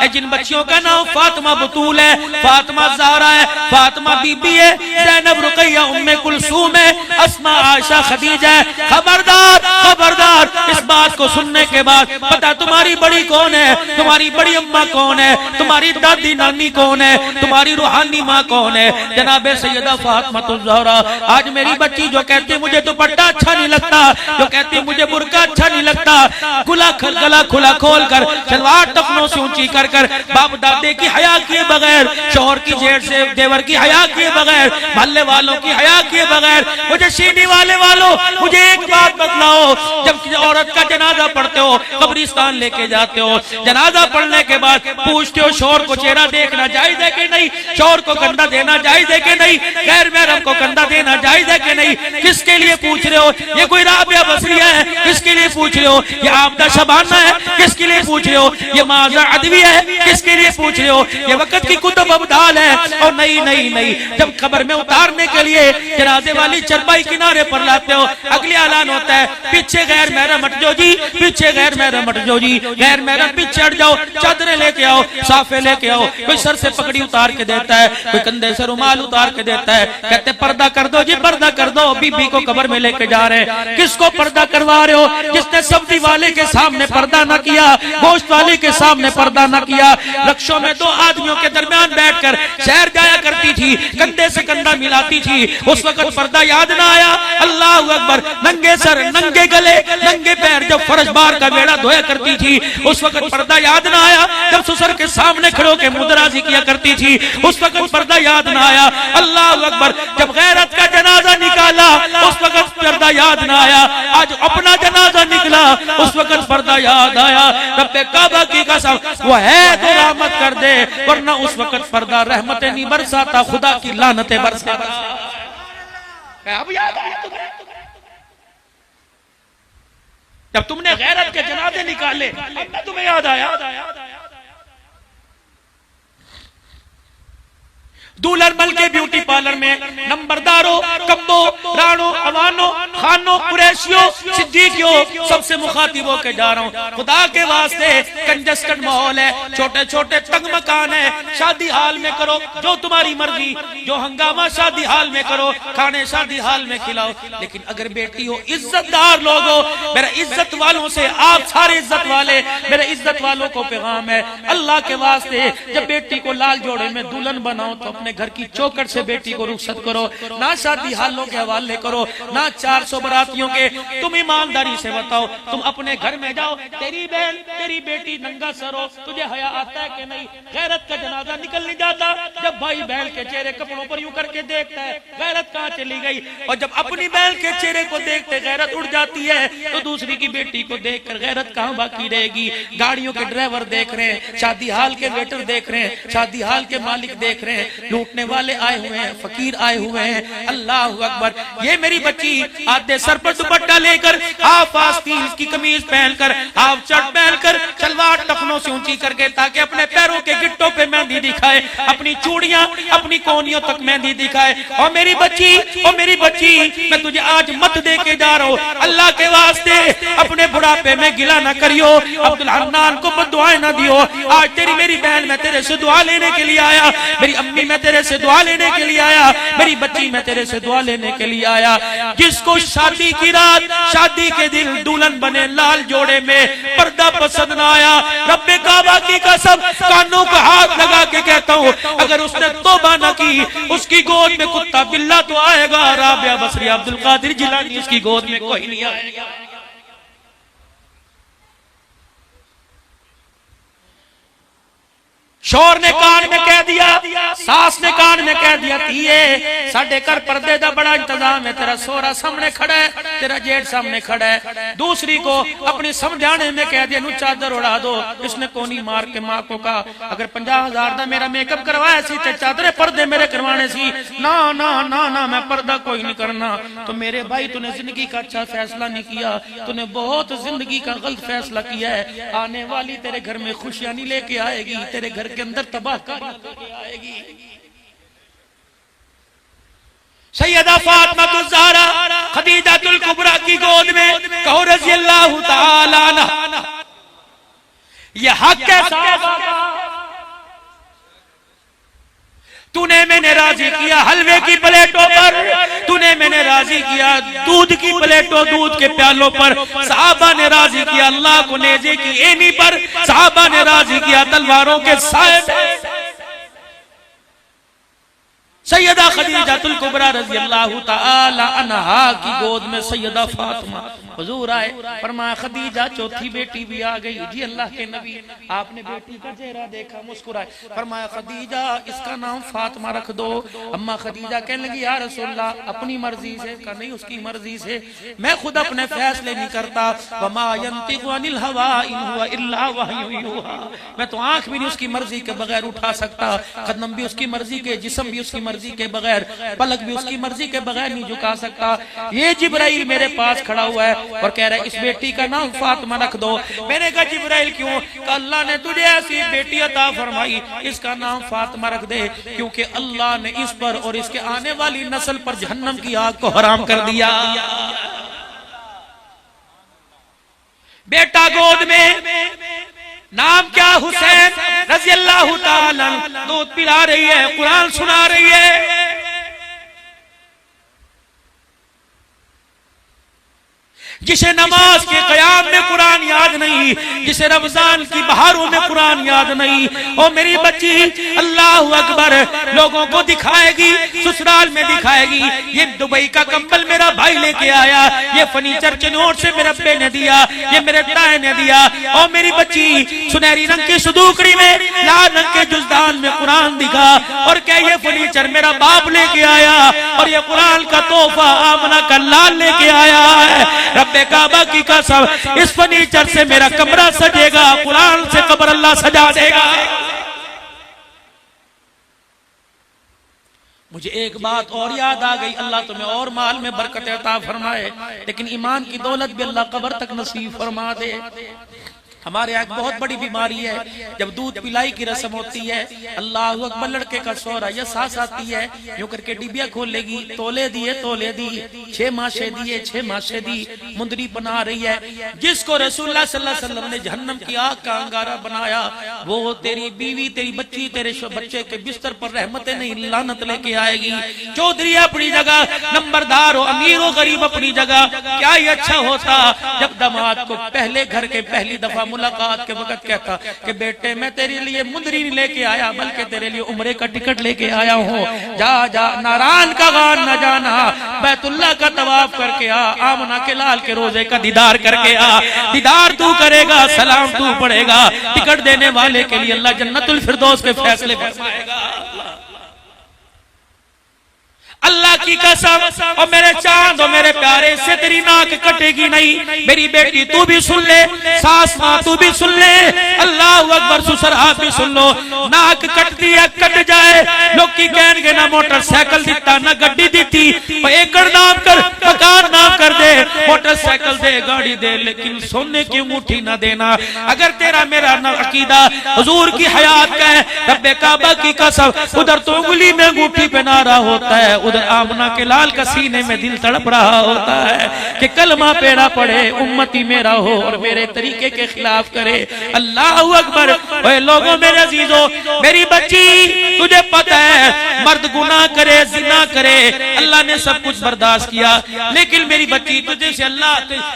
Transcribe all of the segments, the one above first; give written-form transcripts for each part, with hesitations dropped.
जिन बच्चियों का नाम फातिमा बतूल है, फातिमा ज़हरा है, फातिमा बीबी है, ज़ैनब रुकैया उम्मे कुलसूम है, अस्मा आयशा खदीजा है। खबरदार खबरदार, इस बात को सुनने के बाद पता तुम्हारी बड़ी कौन है, तुम्हारी बड़ी अम्मा कौन है, तुम्हारी दादी नानी कौन है, तुम्हारी रूहानी माँ कौन है, जनाबे सैयदा फातिमा ज़हरा। आज मेरी बच्ची जो कहती मुझे दुपट्टा अच्छा नहीं लगता, जो कहती मुझे बुर्का अच्छा नहीं लगता, गला खुला खोल कर सलवार टखनों से ऊंची कर कर बाप दादे की हया किए बगैर, शौहर की जेठ से देवर की हया किए बगैर, मोहल्ले वालों की हया किए बगैर, मुझे सीढ़ी वाले वालों मुझे एक बात बतलाओ, जब औरत का जनाजा पढ़ते हो, कब्रिस्तान लेके जाते हो, जनाजा पढ़ने के बाद पूछते हो शौहर को चेहरा देखना जायज है कि नहीं, शौहर को कंधा देना जायज है कि नहीं, गैर महरम को कंधा देना जायज है कि नहीं, किसके लिए पूछ रहे हो? ये कोई राबिया बसरिया है, किसके लिए पूछ रहे हो? ये आपदा शबाना है, किसके लिए पूछ रहे हो? ये माजा अदवी है, किसके लिए पूछ रहे हो? ये वक्त की कुतुब अब्दाल है। और नहीं नहीं नहीं, जब कब्र में उतारने के लिए जनाजे वाली चरपाई किनारे पर लाते हो, अगले ऐलान होता है पीछे गैर महरम हट जाओ जी, पीछे गैर महरम हट जाओ जी, गैर महरम पीछे हट जाओ, चादरें लेके आओ, साफे लेके आओ। कोई सर से पगड़ी उतार के देता है, कोई कंधे से रुमाल उतार के देता है, कहते पर्दा कर दो जी, पर्दा कर दो, बीबी को कब्र में लेके जा रहे हैं। किसको पर्दा करवा रहे हो? जिसने सब्जी वाले के सामने पर्दा न किया, गोश्त वाले के सामने पर्दा न किया, रक्षों में दो आदमियों के दरमियान बैठकर शहर जाया करती थी, कंधे से कंधा मिलाती थी, उस वक्त पर्दा याद ना आया? अल्लाह अकबर, नंगे सर नंगे गले नंगे पैर जब फर्श बार का बेड़ा धोया करती थी, उस वक्त पर्दा याद ना आया? जब ससुर के सामने खड़ो के मुदराजी किया करती थी, उस वक्त पर्दा याद ना आया? अल्लाह अकबर, जब गैरत का जनाजा निकाला, उस वक्त पर्दा याद ना आया? आज अपना जनाजा निकला, उस वक्त पर्दा याद आया? रब्बे काबा की कसम, वो है तो रहमत कर दे, वरना उस वक्त पर्दा रहमतें नहीं बरसाता, खुदा की लानतें बरसाता। अब याद आया तुम्हें? जब तुमने गैरत के जनाजे निकाले, अब तुम्हें याद आया? दुल्हन मल के ब्यूटी पार्लर में नंबरदारों, कब्बो, राणो, अवानो, खानो, कुरैशियों, सिद्दीकियों, सबसे मुखातिब के जा रहा हूं। खुदा के वास्ते कंजस्टेड माहौल है, छोटे छोटे तंग मकान है, शादी हाल में करो जो तुम्हारी मर्जी, जो हंगामा शादी हाल में करो, खाने शादी हाल में खिलाओ। लेकिन अगर बेटी हो, इज्जतदार लोग हो, मेरा इज्जत वालों से, आप सारे इज्जत वाले, मेरे इज्जत वालों को पैगाम है, अल्लाह के वास्ते जब बेटी को लाल जोड़े में दुल्हन बनाओ तो अपने घर की चौखट से बेटी को रुखसत करो, ना शादी हालों के हवाले करो, ना 400 बरातियों के। तुम ईमानदारी से बताओ, तुम अपने घर में जाओ, तेरी बहन तेरी बेटी नंगा सर हो, तुझे हया आता है कि नहीं? गैरत का जनाजा निकल नहीं जाता जब भाई बहन के चेहरे कपड़ों पर यूं करके देखता है, गैरत कहाँ चली गई? और जब अपनी बहन के चेहरे को देखते गैरत उड़ जाती है, तो दूसरी की बेटी को देखकर गैरत कहाँ बाकी रहेगी? गाड़ियों के ड्राइवर देख रहे हैं, शादी हाल के वेटर देख रहे हैं, शादी हाल के मालिक देख रहे हैं, लूटने वाले आए हुए हैं, फकीर आए हुए हैं। अल्लाह अकबर, ये मेरी बच्ची आधे सर पर दुपट्टा लेकर, हाफ आस्तीन की कमीज पहनकर, हाफ शर्ट पहनकर, सलवार टखनों से ऊंची करके, ताकि अपने पैरों के गिट्टों पे मेहंदी दिखाए, अपनी चूड़ियां अपनी कोहनियों तक मेहंदी दिखाए। और मेरी बच्ची, और मेरी बच्ची, मैं तुझे आज मत दे के जा रहा हूँ, अल्लाह के वास्ते अपने बुढ़ापे में गिला ना करियो, अब्दुल हन्नान को बद्दुआएं ना दियो। आज तेरी मेरी बहन मैं तेरे से दुआ लेने के लिए आया, मेरी अम्मी मैं तेरे से दुआ लेने के लिए आया, मेरी बच्ची मैं तेरे से दुआ लेने के लिए आया। जिसको शादी की रात, शादी के दिन दुल्हन बने लाल जोड़े में पर्दा पसंद ना आया, रब्बे काबा की कसम कानों को हाथ लगा के कहता हूँ, अगर उसने तौबा न की, उसकी गोद में कुत्ता बिल्ला तो आएगा। राबिया बसरी, अब्दुल कादिर जिलानी, उसकी गोद में कोई नहीं आएगा। शौहर ने कान में कह दिया, सास ने कान में कह दिया, धीए साडे घर पर्दे दा बड़ा इंतजाम है, तेरा सोहरा सामने खड़ा है, तेरा जेठ सामने खड़ा है। दूसरी को अपनी समझाने में कह दिया, नू चादर उड़ा दो। इसने कोनी मार के माँ को कहा, अगर 50,000 का मेरा मेकअप करवाया सी ते चादरे पर्दे मेरे करवाने सी, ना ना ना ना मैं पर्दा कोई नहीं करना। तो मेरे भाई तूने जिंदगी का अच्छा फैसला नहीं किया, तूने बहुत जिंदगी का गलत फैसला किया है। आने वाली तेरे घर में खुशियां नहीं लेके आएगी, तेरे घर के अंदर तबाहकारी लेके आएगी। सैयदा फातिमा ज़हरा खदीजातुल कुबरा की गोद में कहो रज़ी अल्लाह तआला अन्हा, ये हक है साहबा का, तूने मैंने राजी किया हलवे की प्लेटों पर, तूने मैंने राजी किया दूध की प्लेटों दूध के प्यालों पर, सहाबा ने राजी किया अल्लाह को नेज़े की एनी पर, सहाबा ने राजी किया तलवारों के साए पे। सैयदा खदीजातुल कुबरा रज़ी अल्लाह तआला अन्हा की गोद में सैयदा फातिमा हुजूर आए, फरमाया खदीजा चौथी बेटी भी आ गई। जी अल्लाह के नबी, आपने बेटी का चेहरा देखा, मुस्कुराए, फरमाया खदीजा इसका नाम फातिमा रख दो। अम्मा खदीजा कहने लगी या रसूलल्लाह अपनी मर्जी से? कहा नहीं, उसकी मर्जी से, मैं खुद अपने फैसले नहीं करता। वमा यंतिकु अनिल हवा इन हुवा इल्ला वह्युन यूहा, मैं तो आंख भी नहीं उसकी मर्जी के बगैर उठा सकता, कदम भी उसकी मर्जी के, जिस्म भी उसकी मर्जी के बगैर, पलक भी उसकी मर्जी के बगैर नहीं झुका सकता। ये जिब्राइल मेरे पास खड़ा हुआ है और कह रहा है इस बेटी का नाम फातिमा रख दो। मैंने कहा जिब्राइल क्यों? अल्लाह ने तुझे ऐसी बेटी अता फरमाई, इसका नाम फातिमा रख दे, क्योंकि अल्लाह ने इस पर और इसके आने वाली नस्ल पर जहन्नम की आग को हराम कर दिया। बेटा गोद में, नाम क्या? हुसैन रज़ी अल्लाह ताला, दूध पिला रही है, कुरान सुना रही है। जिसे नमाज के क़याम में कुरान याद नहीं, जिसे रमजान की बहारों में कुरान याद नहीं, और मेरी बच्ची अल्लाह अकबर लोगों को दिखाएगी, ससुराल में दिखाएगी। ये दुबई का कंबल मेरा भाई लेके आया, ये फर्नीचर चिनौर से मेरे अब्बे ने दिया, ये मेरे ताए ने दिया। और मेरी बच्ची सुनहरी रंग की सदूकड़ी में लाल रंग के जुज़दान में कुरान दिखा और क्या ये फर्नीचर मेरा बाप लेके आया और ये कुरान का तोहफा आमना का लाल लेके आया है। रब्बे काबा की कसम, इस फर्नीचर से मेरा कमरा सजेगा, कुरान से कब्र अल्लाह सजा देगा। मुझे एक बात और याद आ गई, अल्लाह तुम्हें और माल में बरकत अता फरमाए, लेकिन ईमान की दौलत भी अल्लाह कब्र तक नसीब फरमा दे। हमारे यहाँ बहुत बड़ी बीमारी है, जब दूध पिलाई की रस्म होती है, अल्लाह अकबर लड़के का शौहर या सास आती है, यूं करके डिबिया खोलेगी, तोले दिए, तोले दी, 6 माशे दिए, 6 माशे दी, मुंदरी बना रही है। जिसको रसूलुल्लाह सल्लल्लाहु अलैहि वसल्लम ने जहन्नम की आग का अंगारा बनाया, वो तेरी बीवी, तेरी बच्ची, तेरे बच्चे के बिस्तर पर रहमतें नहीं लानत लेके आएगी। चौधरी अपनी जगह, नंबरदार हो, अमीर हो, गरीब अपनी जगह, क्या ही अच्छा होता जब दामाद को पहले घर के पहली दफा मुलाकात के वक्त कहता कि बेटे मैं तेरे लिए मुंदरी नहीं लेके आया, बल्कि तेरे लिए उम्रे का टिकट लेके आया हूँ, जा जा नारायण का गान न जाना, बैतुल्लाह का तवाफ करके आ, आमना के लाल के रोजे का दीदार करके आ। दीदार तू करेगा, सलाम तू पढ़ेगा, टिकट देने वाले के लिए अल्लाह जन्नतुल फिरदौस के फैसले फरमाएगा। अल्लाह की कसम, और मेरे चांद और मेरे प्यारे से तेरी नाक कटेगी नहीं। मेरी बेटी तू भी सुन ले, सास माँ तू भी सुन ले, अल्लाह अकबर ससुर आप भी सुन लो। नाक कटती है, कट जाए, लोग की कहेंगे ना मोटरसाइकिल दिता ना गड्डी दिती, एकड़ नाम कर, मकान नाम कर दे, मोटरसाइकिल दे, गाड़ी दे, लेकिन सोने की अंगूठी ना देना। अगर तेरा मेरा न अकीदा हुजूर की हयात का है, रब्बे काबा की कसम, उधर तो उंगली में अंगूठी पहना रहा होता है, उधर आमना के लाल का सीने में दिल तड़प रहा होता है कि कलमा पेड़ा पड़े, उम्मती मेरा हो और मेरे तरीके के खिलाफ करे। अल्लाह अकबर। ओए लोगों, मेरे अजीजों, मेरी बच्ची, तुझे पता है मर्द गुनाह करे, जिना करे, अल्लाह ने सब कुछ बर्दाश्त किया, लेकिन मेरी बच्ची तुझे से अल्लाह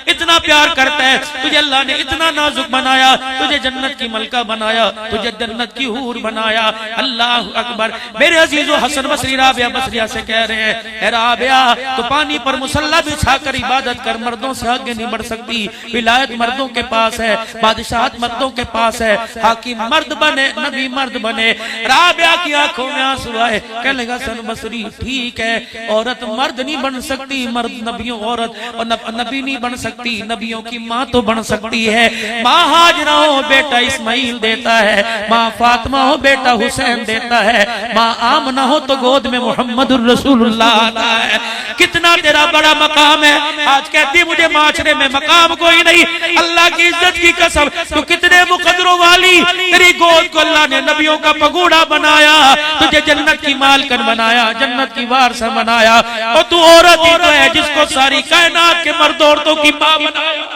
इतना प्यार करता है, तुझे अल्लाह ने इतना नाजुक बनाया, तुझे जन्नत की मलका बनाया, तुझे जन्नत की हूर बनाया। अल्लाह अकबर। मेरे अजीजों, हसन बसरी राबिया बसरिया से कह रहे हैं, राबिया तो पानी पर मुसल्ला बिछाकर इबादत कर, मर्दों से आगे नहीं बढ़ सकती, विलायत मर्दों के पास है, बादशाहत मर्दों के पास है, हाकिम मर्द बने, नबी मर्द बने। राबिया की आंखों में आंसू आए, कहने लगा हसन बसरी ठीक है, औरत मर्द नहीं बन सकती, मर्द नबियों, औरत और नबी नहीं बन सकती, नबियों की माँ तो बन सकती है। माँ हाजरा हो बेटा इस्माइल देता है, माँ फातिमा हो बेटा हुसैन देता है, माँ आमना हो तो गोद में मुहम्मदुर रसूलुल्लाह आता है। कितना तेरा बड़ा मकाम है। आज कहती मुझे माशरे में मकाम कोई नहीं, अल्लाह की इज्जत की कसम, तो कितने मुकद्दरों वाली तेरी गोद को अल्लाह ने नबियों का पगोड़ा बनाया, तुझे जन्नत की मालकन बनाया, जन्नत की वारसा बनाया, और तू औरत ही तो है जिसको सारी कायनात के मर्द औरतों की मां बनाया।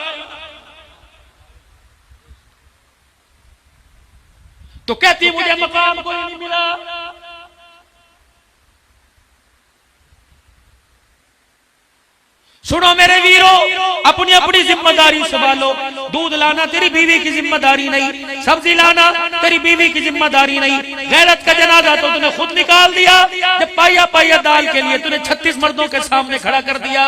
तो कहती मुझे मकाम कोई नहीं मिला। सुनो मेरे वीरों, अपनी अपनी जिम्मेदारी संभालो। दूध लाना तेरी बीवी की जिम्मेदारी नहीं, सब्जी लाना तेरी बीवी की जिम्मेदारी नहीं। गैरत का जनाजा तो तूने खुद निकाल दिया जब पाया पाया दाल के लिए तूने 36 मर्दों के सामने खड़ा कर दिया।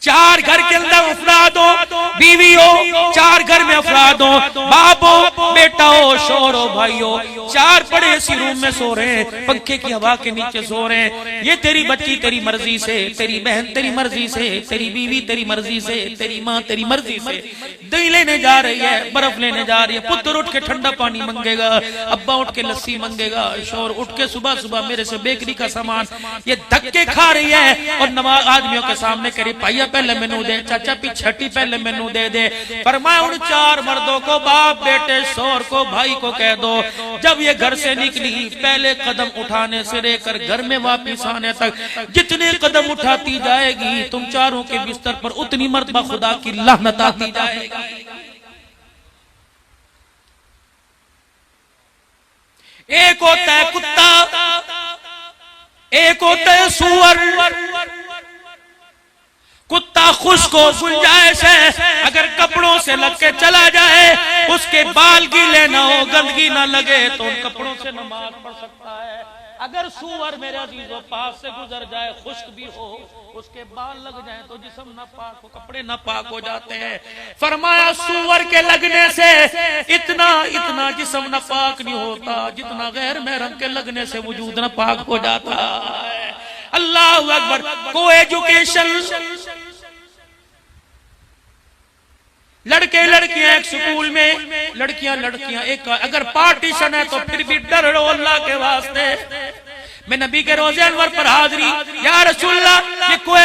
4 घर के अंदर अफराद हो, बीवी हो, 4 घर में अफराद हो, बाप हो, बेटा हो, शोहर हो, भाई हो, 4 बड़े ऐसी रूम में सो रहे हैं, पंखे की हवा के नीचे सो रहे हैं। ये तेरी बच्ची तेरी मर्जी से, तेरी बहन तेरी मर्जी से, तेरी बीवी तेरी मर्जी से, तेरी माँ तेरी मर्जी से दही लेने जा रही है, बर्फ लेने जा रही है। पुत्र उठ के ठंडा पानी मांगेगा, अब्बा उठ के लस्सी मांगेगा, शोहर उठ के सुबह सुबह मेरे से बेकरी का सामान। ये धक्के खा रही है और नवाज आदमियों के सामने करे पाइया पहले मेनू दे, चाचा पिछटी पहले मेनू दे दे। फरमाया उन 4 मर्दों को, बाप बेटे शोहर को भाई को कह दो, जब ये घर से निकली पहले कदम उठाने से लेकर घर में वापिस आने तक जितने कदम उठाती जाएगी तुम चारों के बिस्तर पर उतनी मर्तबा खुदा की लानत आती जाएगी। एक होता है कुत्ता, एक होता है सूअर। कुत्ता खुश्क हो, गुंजाइश है, अगर कपड़ों से लग के चला जाए, उसके बाल गीले ना हो, गंदगी ना लगे तो उन कपड़ों से नमाज पढ़ सकता है। अगर सूअर मेरे अजीजों पास से गुजर जाए, खुश्क भी हो, उसके बाल लग जाए तो जिस्म नापाक हो, कपड़े नापाक हो जाते हैं। फरमाया सूअर के लगने से इतना इतना जिस्म नापाक नहीं होता जितना गैर महरम के लगने से वजूद नापाक हो जाता है। अल्लाह अकबर। को एजुकेशन, लड़के लड़कियां एक स्कूल में, लड़कियां लड़कियां एक, अगर पार्टीशन है तो फिर भी डर लो अल्लाह के वास्ते। मैं नबी के रोज़े अनवर पर हाजिरी, या रसूलल्लाह ये कोई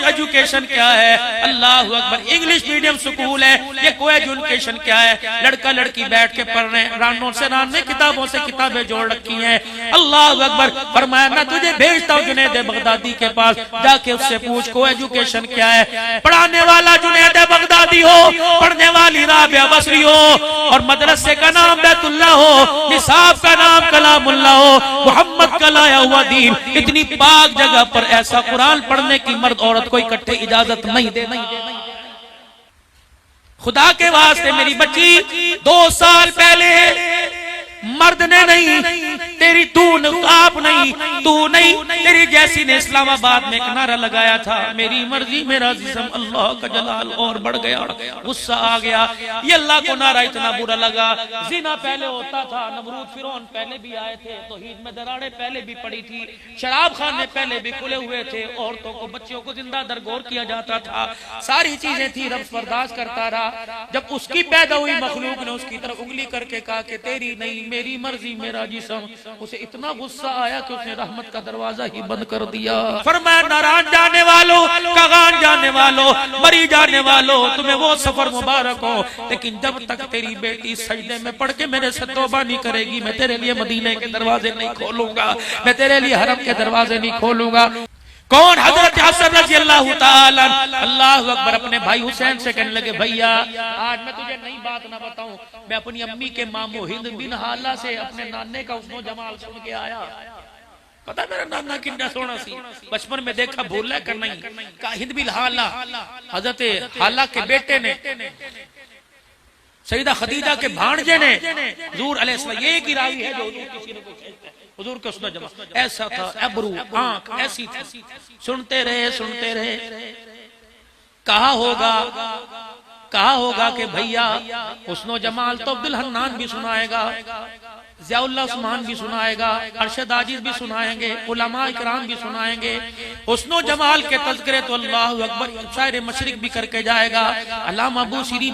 एजुकेशन क्या है? अल्लाह अकबर। इंग्लिश मीडियम स्कूल है, ये कोई एजुकेशन क्या है? लड़का लड़की बैठ के पढ़ रहे हैं, रानों से रान किताबों से किताबें जोड़ रखी हैं। अल्लाह अकबर। फरमाया मैं तुझे भेजता हूँ जुनैद बगदादी के पास, जाके उससे पूछ को एजुकेशन क्या है। पढ़ाने वाला जुनैद बगदादी हो, पढ़ने वाली राबिया बसरी हो, और मदरसे का नाम बैतुल्लाह हो, निसाब का नाम कलामुल्लाह हो, मोहम्मद कला हुआ दीन। इतनी पाक जगह पर ऐसा कुरान पढ़ने की मर्द औरत को इकट्ठे इजाजत नहीं दे। खुदा के वास्ते मेरी बच्ची 2 साल पहले मर्द ने नहीं, तेरी तू आप नहीं, तू नहीं, तेरी जैसी ने इस्लामाबाद में एक नारा लगाया था, मेरी मर्जी मेरा जिस्म। अल्लाह का जलाल और बढ़ गया, गुस्सा आ गया। ये अल्लाह को नारा इतना बुरा लगा। जिना पहले होता था, नमरूद फिरौन पहले भी आए थे, तौहीद में दरारें पहले भी पड़ी थी, शराब खाने पहले भी खुले हुए थे, औरतों को बच्चियों को जिंदा दरगोर किया जाता था, सारी चीजें थी, रब बर्दाश्त करता रहा। जब उसकी पैदा हुई मखलूक ने उसकी तरफ उंगली करके कहा कि तेरी नहीं मेरी मर्जी मेरा जिस्म, उसे इतना गुस्सा आया कि उसने रहमत का दरवाजा ही बंद कर दिया। फरमाया नाराज जाने वालों, कगान जाने वालों, मरी जाने वालों, तुम्हें वो सफर मुबारक हो, लेकिन जब तक तेरी बेटी सजदे में पड़ के मेरे से तौबा नहीं करेगी, मैं तेरे लिए मदीने के दरवाजे नहीं खोलूंगा, मैं तेरे लिए हरम के दरवाजे नहीं खोलूंगा। कौन? हजरत हसन रज़ी अल्लाह ताला। अल्लाह अकबर। अपने भाई हुसैन से कहने लगे भैया आज मैं तुझे नई बात ना बताऊं, मैं अपनी अम्मी के मामू हिंद बिन हाला से अपने नाने का हुस्नो जमाल सुन के आया। पता मेरा नाना कितना सोना सी, बचपन में देखा भूल कर नहीं का। हिंद बिन हाला हजरत हाला के बेटे ने, सईदा खदीजा के भांजे ने हुजूर अलैहिस्सलाम, ये की रावी है जो किसी ने पूछा हुजूर के उसने जमा ऐसा था, अबरू आंख ऐसी थी। सुनते रहे कहा होगा कि भैया हुस्नो जमाल तो अब्दुल हन्नान भी सुनाएगा, ज़ियाउल्लाह उस्मान भी सुनाएगा, अरशद आजिज भी सुनाएंगे, उलमा इकराम भी सुनाएंगे। हुस्नो जमाल के तज़किरे तो अल्लाह अकबर शायर मशरिक भी करके जाएगा, अल्लामा बूसीरी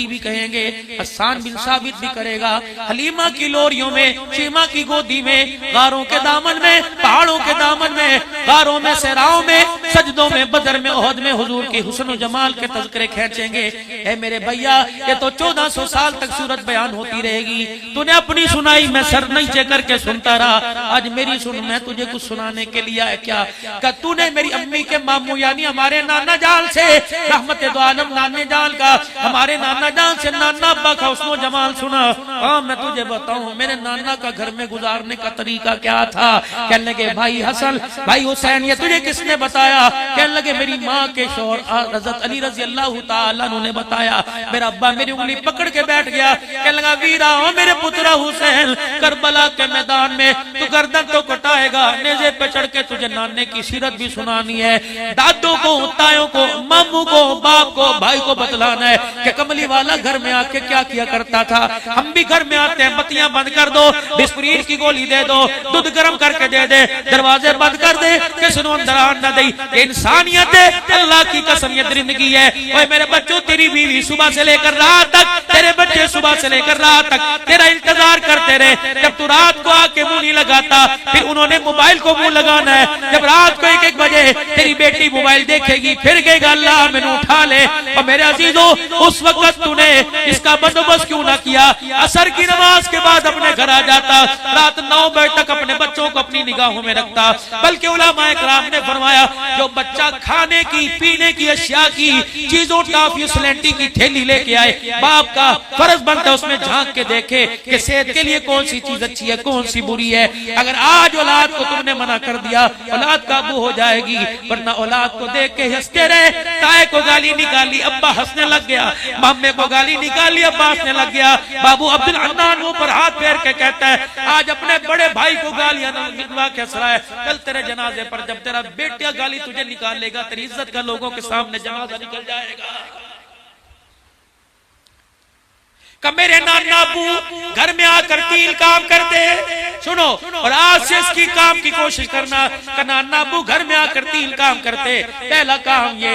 भी कहेंगे, हसन बिन साबित भी करेगा। हलीमा की लोरियों में, शीमा की गोदी में, गारों के दामन में, पहाड़ों के दामन में, गारों में, सहराओं में, सजदों में, बदर में, ओहद में हुजूर के हुस्न जमाल के तज़किरे खींचेंगे। ए मेरे भैया ये तो 1400 साल तक सूरत बयान होती रहेगी, तूने अपनी सुनाई, मैं सर नीचे करके सुनता रहा। आज मेरी सुन, मैं तुझे कुछ सुनाने के लिए है क्या? कि तूने मेरी अम्मी के मामू यानी हमारे नाना जान से, रहमत दो आलम नाने जान का, हमारे नाना जान से नाना अब्बा का हुस्नो जमाल सुना। हाँ मैं तुझे बताऊं मेरे नाना का घर में गुजारने का तरीका क्या था। कहने लगे भाई हसन भाई हुसैन ये तुझे किसने बताया? कहने लगे मेरी माँ के शौहर हज़रत अली रज़ी अल्लाह ताला अन्हु ने बताया। मेरा अब्बा मेरी उंगली पकड़ के बैठ गया। कहने लगा वीरा ओ मेरे पुत्रा हुसैन, करबला के मैदान में तू गर्दन तो कटाएगा, नेज़े पे चढ़ के तुझे नाने की सीरत भी सुनानी है, दादों को, तायों को, मामू को, बाप को, भाई को बतलाना है कि कमली वाला घर में आके क्या किया करता था। हम भी घर में आते हैं, बत्तियां बंद कर दो, बिस्कुट की गोली दे दो, दूध गर्म करके दे दे, दरवाजे बंद कर दे, किसी को अंदर आने न दे। इंसानियत है, अल्लाह की कसम ये जिंदगी है। ओए मेरे बच्चों, तेरी बीवी सुबह से लेकर रात तक, तेरे बच्चे सुबह से लेकर रात तक तेरा इंतजार करते रहे। जब तू रात को आके मुंह नहीं लगाता, फिर उन्होंने मोबाइल को मुंह लगाना है। जब रात को 1-1 बजे तेरी बेटी मोबाइल देखेगी, फिर कहेगा अल्लाह मैंने उठा ले। और मेरे अजीजों, उस वक्त तूने इसका बंदोबस्त क्यों ना किया? असर की नमाज के बाद अपने घर आ जाता, रात 9 बजे तक अपने बच्चों को अपनी निगाहों में रखता। बल्कि उलमाए किराम ने फरमाया जो बच्चा खाने की, पीने की अशिया की चीजों, टॉफी, स्लेंटी की थैली लेके आए, बाप का फर्ज बनता है उसमें झांक के देखे कि सेहत के लिए कौन सी चीज अच्छी है, कौन सी बुरी है। अगर आज औलाद को तुमने मना कर दिया, औलाद काबू हो जाएगी। वरना औलाद को देख के हंसते रहे, ताए को गाली निकाली, अब्बा हंसने लग गया, मम्मे को गाली निकाली, अब्बा हंसने लग गया। बाबू अब्दुल हन्नान मुंह पर हाथ फेर के कहता है आज अपने बड़े भाई को गालियां मिलवा के सराय, कल तेरे जनाजे पर जब तेरा बेटा गाली तुझे निकालेगा, तेरी इज्जत का लोगों के सामने जनाजा निकल जाएगा। कि मेरे नाना अबू घर में आकर 3 काम करते हैं, सुनो, और आज से इसकी काम की कोशिश करना। कि नाना अबू घर में आकर 3 काम करते। पहला काम ये,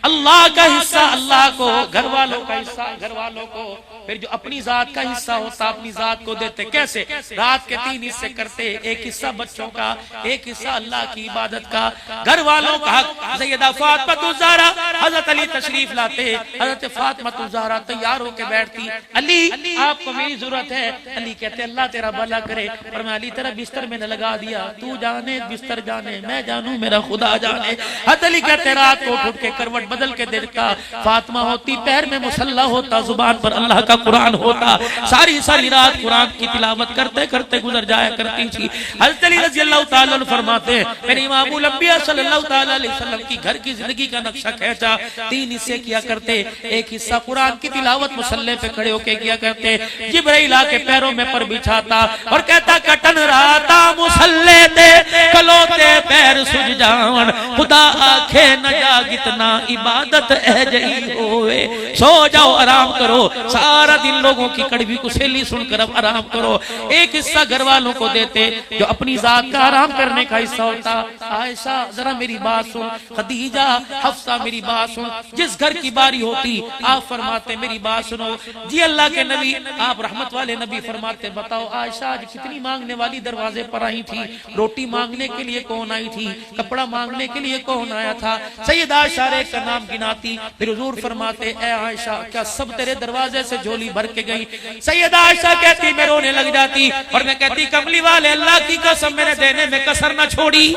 अल्लाह का हिस्सा अल्लाह को, घर वालों का हिस्सा घर वालों को, फिर जो अपनी जात का हिस्सा होता अपनी जात को देते। कैसे? रात के 3 हिस्से करते, एक हिस्सा बच्चों का, एक हिस्सा अल्लाह की इबादत का, घर वालों का हक। सैयदा फातिमा ज़हरा हजरत अली तशरीफ लाते, हजरत फातिमा ज़हरा तैयार होकर बैठती, अली आपको मेरी जरूरत है। अली कहते अल्लाह तेरा भला करे, पर मैं अली तेरा बिस्तर में न लगा दिया, तू जाने बिस्तर जाने, मैं जानू मेरा खुदा जाने। हजरत अली कहते रात को उठ के करवट बदल के देखता, फातिमा होती पैर में मुसल्ला होता, जुबान पर अल्लाह का कुरान होता, सारी सारी रात कुरान की तिलावत करते करते गुजर जाया करती थी। हजरत अली रज़ी अल्लाह ताला अन्हु फरमाते हैं मेरे इमामुल अंबिया सल्लल्लाहु ताला अलैहि वसल्लम की घर की जिंदगी का नक्शा खींचा। 3 हिस्से किया करते, एक हिस्सा कुरान की तिलावत मुसल्ले पे खड़े होके किया करते, जिब्राइल आके पैरों में पर बिछाता और कहता कटन राता मुसल्ले दे कलोते पैर सुज जावन, खुदा आखे न जाग इतना इबादत है जई होवे, सो जाओ आराम करो, सारा दिन लोगों की कड़वी कुसेली सुनकर अब आराम करो। एक हिस्सा घर वालों को देते जो अपनी जात का आराम करने का हिस्सा होता। आयशा जरा मेरी बात सुन, खदीजा हफ्सा मेरी बात सुन, जिस घर की बारी होती आप फरमाते मेरी बात सुनो जी अल्लाह के नबी, आप रहमत वाले नबी फरमाते बताओ आयशा आज कितनी मांगने वाली दरवाजे पर आई थी, रोटी मांगने के लिए कौन आई थी, कपड़ा मांगने के लिए कौन आया था। सैयदा आयशा का नाम गिनाती, फिर हुजूर फरमाते ऐ आयशा क्या सब तेरे दरवाजे से झोली भर के गई? सैयदा आयशा कहती मैं रोने लग जाती और मैं कहती कमली वाले अल्लाह की कसम मैंने देने में कसर न छोड़ी।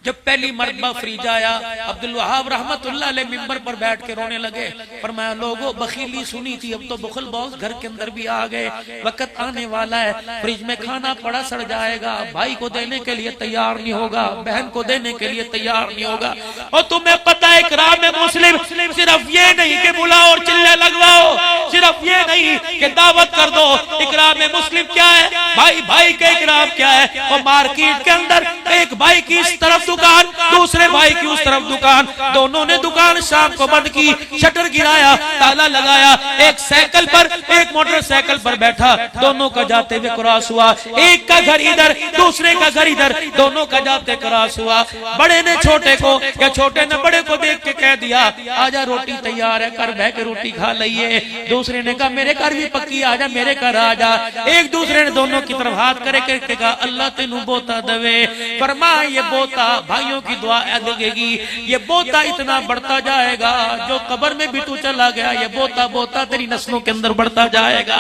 जब पहली मरतबा फ्रीज आया, अब्दुल वहाब रहमतुल्लाह अलैह मिंबर पर बैठ के रोने लगे, फरमाया लोगों बखीली सुनी थी, अब तो बुखल बहुत घर के अंदर भी आ गए, वक्त आने वाला है फ्रिज में खाना पड़ा सड़ जाएगा, भाई को देने के लिए तैयार नहीं होगा, बहन को देने के लिए तैयार नहीं होगा। और तुम्हें पता है इकराम मुस्लिम सिर्फ ये नहीं कि बुलाओ और चिल्ले लगवाओ, सिर्फ ये नहीं कि दावत कर दो, इकराम मुस्लिम क्या है, भाई भाई का इकराम क्या है। और मार्केट के अंदर एक भाई की इस तरफ दुकान, दूसरे भाई की उस तरफ दुकान, दोनों ने दुकान शाम को बंद की, शटर गिराया, ताला लगाया, एक साइकिल पर एक मोटरसाइकिल पर बैठा, दोनों का जाते हुए क्रॉस हुआ, एक का घर इधर दूसरे का घर इधर, दोनों का जाते क्रॉस हुआ। बड़े ने छोटे को या छोटे ने बड़े को देख के कह दिया आजा रोटी तैयार है, कर बह के रोटी खा लइए। दूसरे ने कहा मेरे घर भी पक्की, आजा मेरे घर आजा। एक दूसरे ने दोनों की तरफ हाथ करे कहा अल्लाह तेनू बोता दवे। फरमाया ये बोता भाइयों की दुआ लगेगी। ये बोता इतना बढ़ता जाएगा, जो कब्र में भी तू चला गया ये बोता बोता तेरी नस्लों के अंदर बढ़ता जाएगा।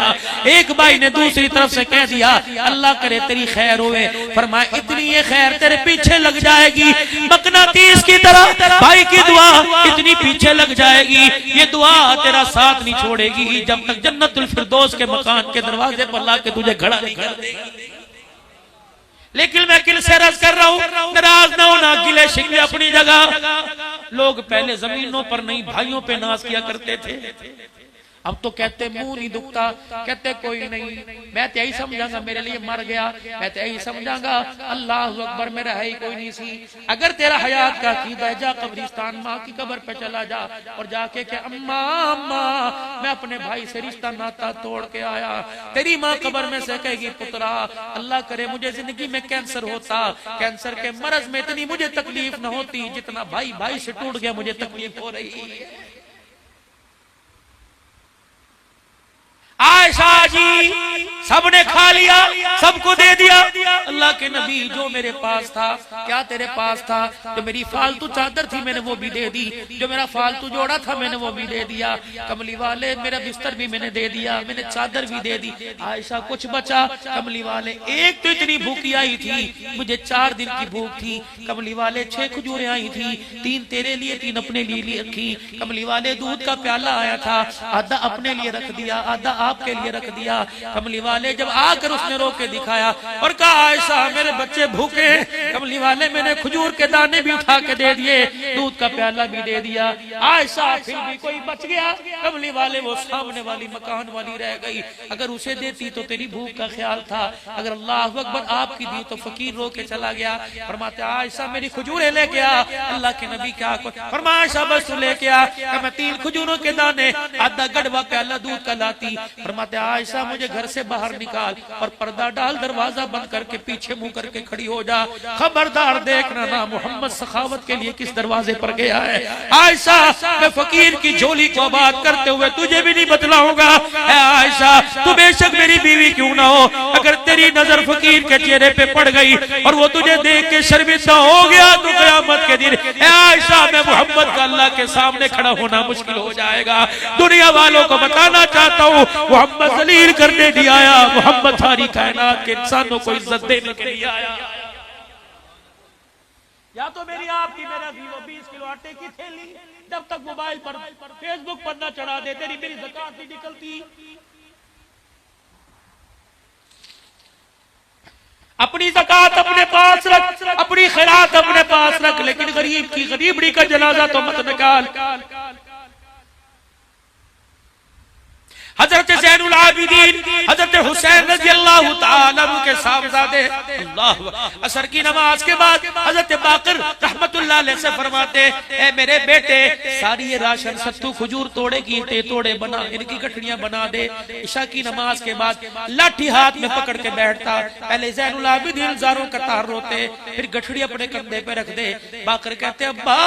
एक भाई ने दूसरी तरफ से कह दिया अल्लाह करे तेरी खैर होवे, फरमाया इतनी ये खैर तेरे पीछे लग जाएगी मकनातीस की तरह, भाई की दुआ इतनी पीछे लग जाएगी, ये दुआ तेरा साथ नहीं छोड़ेगी जब तक जन्नतुल फिरदौस के मकान के दरवाजे पर ला के तुझे खड़ा नहीं कर देगी। लेकिन मैं किल से रस कर रहा हूं, नाराज ना होना, गिले शिकवे अपनी जगह। लोग पहले जमीनों पर नहीं भाइयों पे नाज किया करते थे, अब तो कहते मुंह नहीं दुखता, कहते कोई नहीं, मैं तो यही समझांगा मेरे लिए मर गया, मैं तो यही समझांगा अल्लाह अकबर मेरा है ही कोई नहीं सी। अगर तेरा हयात का अकीदा है जा कब्रिस्तान माँ की कब्र पे चला जा और जाके के अम्मा अम्मा मैं अपने भाई से रिश्ता नाता तोड़ के आया। तेरी माँ कब्र में से कहेगी पुत्रा अल्लाह करे मुझे जिंदगी में कैंसर होता, कैंसर के मरज में इतनी मुझे तकलीफ न होती जितना भाई भाई से टूट गया मुझे तकलीफ हो रही है। आयशा जी सबने खा लिया, सबको दे दिया। अल्लाह के नबी जो मेरे पास था, क्या तेरे पास था? जो मेरी फालतू चादर थी मैंने वो भी दे दी, जो मेरा फालतू जोड़ा था मैंने वो भी दे दिया, कमली वाले मेरा बिस्तर भी मैंने दे दिया, मैंने चादर भी दे दी। आयशा कुछ बचा? कमली वाले एक तो इतनी भूखी आई थी, मुझे 4 दिन की भूख थी। कमली वाले 6 खजूरें आई थी, 3 तेरे लिए 3 अपने लिए रखी। कमली वाले दूध का प्याला आया था, आधा अपने लिए रख दिया, आधा आपके लिए रख दिया। कमली वाले जब आकर उसने रो के दिखाया और कहा आयशा मेरे बच्चे भूखे, कमली वाले मैंने खजूर के दाने भी उठा के दे दिए, दूध का प्याला भी दे दिया। आयशा फिर भी कोई बच गया, कमली वाले वो सामने वाली मकान वाली रह गई। अगर उसे देती तो तेरी भूख का ख्याल था, अगर अल्लाह अकबर आपकी दी तो फकीर रो के चला गया। फरमाते आयशा मेरी खजूरें लेके आ। अल्लाह के नबी क्या फरमाया आयशा बस तू लेके आ। मैं 3 खजूरों के दाने आधा गड़वा प्याला दूध का लाती। फरमाते आयशा मुझे घर से बाहर निकाल और पर्दा डाल, दरवाजा बंद करके पीछे मुंह करके खड़ी हो जा, खबरदार देखना ना मोहम्मद सखावत के लिए किस दरवाजे पर गया है। आयशा मैं फकीर की झोली को आबाद करते हुए तुझे भी नहीं बतलाऊंगा। आयशा तू बेशक मेरी बीवी क्यों ना हो, अगर तेरी नजर फकीर के चेहरे पे पड़ गई और वो तुझे देख के शर्मिंदा हो गया तो क़यामत के दिन आयशा मैं मोहम्मद का अल्लाह के सामने खड़ा होना मुश्किल हो जाएगा। दुनिया वालों को बताना चाहता हूँ मोहम्मद जलील करने नहीं आया, मोहम्मद सारी कायनात के इंसानों को इज्जत देने के लिए आया। या तो मेरी आपकी मेरा 20 किलो आटे की थैली जब तक मोबाइल पर फेसबुक पर ना चढ़ा दे तेरी मेरी ज़कात नहीं निकलती। अपनी ज़कात अपने पास रख, अपनी खैरात अपने पास रख, लेकिन गरीब की गरीबड़ी का जनाजा तो मत निकाल। हजरत ज़ैनुल आबिदीन हजरत हुसैन रज़ियल्लाहु ताला अन्हु के साहबजादे अल्लाह असर की नमाज के बाद हजरत बाकर रहमतुल्लाह अलैह से फरमाते ए मेरे बेटे सारी ये राशन सत्तू खजूर तोड़े की तोड़े बना, इनकी गठड़ियां बना दे। इशा की नमाज के बाद लाठी हाथ में पकड़ के बैठता, पहले ज़ैनुल आबिदीन हजारों कतार रोते, फिर गठड़ी अपने कंधे पे रख दे। बाकर कहते अब्बा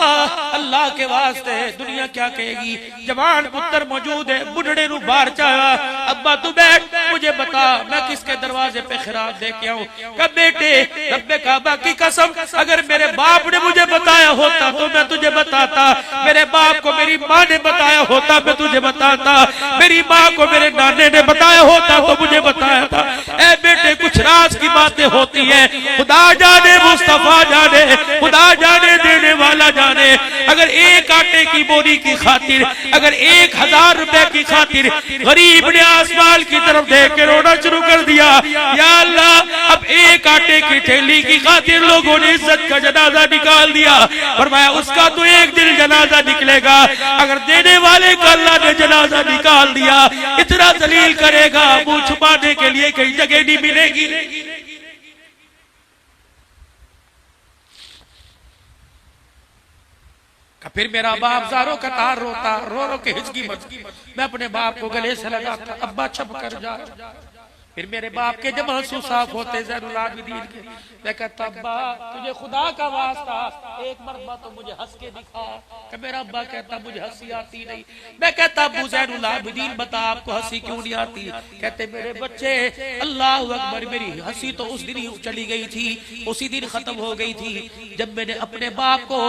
अल्लाह के वास्ते दुनिया क्या कहेगी, जवान पुत्र मौजूद है, बुढ़ड़े रू बाहर अब्बा तू बैठ, मुझे बता मैं किसके दरवाजे पे खिरात दे के आऊं। कब बेटे रब्बे काबा की कसम अगर मेरे बाप ने मुझे बताया होता तो मैं तुझे बताता, मेरे बाप को मेरी माँ ने बताया होता मैं तुझे बताता, मेरी माँ को मेरे नाने ने बताया होता तो मुझे बताया था। ए बेटे कुछ राज की बातें होती है, खुदा जाने मुस्तफा जाने, खुदा जाने देने वाला जाने। अगर एक आटे की बोरी की खातिर, अगर 1000 रुपए की खातिर गरीब ने आसमान की तरफ देख के रोना शुरू कर दिया, या अल्लाह अब एक आटे की थैली की खातिर लोगों ने इज्जत का जनाजा निकाल दिया। फरमाया उसका तो एक दिन जनाजा निकलेगा, अगर देने वाले का अल्लाह ने जनाजा निकाल दिया इतना जलील करेगा मुंह छुपाने के लिए कहीं जगह नहीं मिलेगी। फिर मेरा बाप जारो कतार रोता, रो रो के हिचकी मच, मैं अपने बाप को गले से लगाता, अब्बा चुप कर जा, फिर मेरे बाप के जब आंसू साफ होते ज़ैनुल आबिदीन के, मैं कहता अब्बा तुझे खुदा का वास्ता एक मरतबा तो मुझे हंस के दिखा। कि मेरा अब्बा कहता मुझे हंसी आती नहीं। मैं कहता अब्बू ज़ैनुल आबिदीन बता आपको हंसी क्यों नहीं आती? कहते मेरे बच्चे अल्लाह अकबर, मेरी हंसी तो उस दिन ही चली गई थी, उसी दिन खत्म हो गई थी जब मैंने अपने बाप को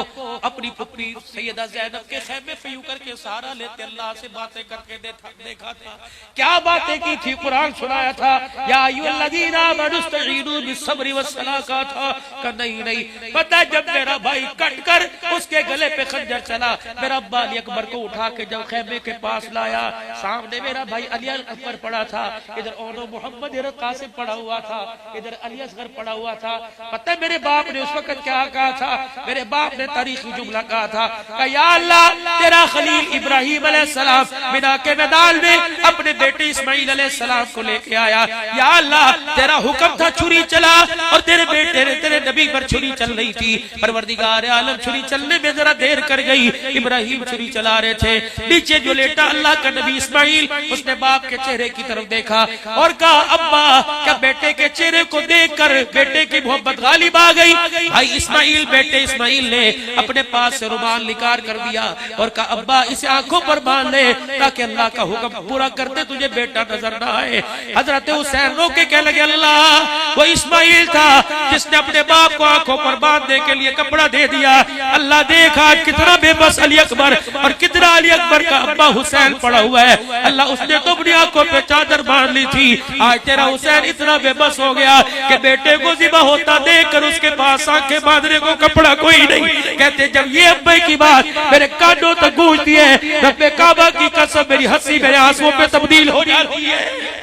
अपनी पुत्री सैयदा ज़ैनब के खैमे पे यूं करके सहारा लेते अल्लाह से बातें करके देखा था। क्या बातें की थी? कुरान सुनाया था, या अय्युहल्लज़ीना आमनुस्तईनु बिस्सब्रि वस्सलाह का था। नहीं पता, जब मेरा भाई कट कर उसके गले पे खंजर चला, मेरा अब्बा अली अकबर को उठा के जब खैमे के पास लाया, सामने मेरा भाई अली अकबर पड़ा था, इधर ओनो मोहम्मद इधर कासिम पड़ा हुआ था, इधर अली असगर पड़ा हुआ था। पता है मेरे बाप ने उस वक्त क्या कहा था? मेरे बाप ने तारीखी जुमला कहा था, या अल्लाह तेरा खलील इब्राहिम अलैहिस्सलाम मिना के मैदान में अपने बेटे इस्माइल अलैहिस्सलाम को लेके आया। या अल्लाह तेरा हुक्म था छुरी चला, और तेरे बेटे तेरे नबी पर छुरी चल रही थी। परवरदिगार आलम छुरी चलने में जरा देर कर गई। इब्राहिम छुरी चला रहे थे, नीचे जो लेटा अल्लाह का नबी इस्माइल, उसने बाप के चेहरे की तरफ देखा और कहा अब्बा क्या बेटे के चेहरे को देखकर बेटे की मोहब्बत गालिब आ गई? भाई इस्माइल, बेटे इस्माइल ने अपने पास से रुमाल निकाल कर दिया और कहा अब्बा इसे आंखों पर बांध ले ताकि अल्लाह का हुक्म पूरा करते तुझे बेटा नजर ना आए। हजरत हुसैन रो के कह लगे अल्लाह वो इस्माइल था जिसने अपने बाप को आंखों पर बांधने के लिए कपड़ा दे दिया। अल्लाह देखा कितना बेबस अली अकबर और कितना अली अकबर का अब्बा हुसैन पड़ा हुआ है। अल्लाह उसने तो अपनी आंखों पे चादर बांध ली थी, आज तेरा हुसैन इतना बेबस हो गया कि बेटे को ज़िबा होता देखकर उसके पास आंखें बांधने को कपड़ा कोई नहीं। कहते जब ये अब्बे की बात मेरे कानों तक गूंजती है, रब्बे काबा की कसम मेरी हंसी मेरे आंसुओं पे तब्दील हो जाती है।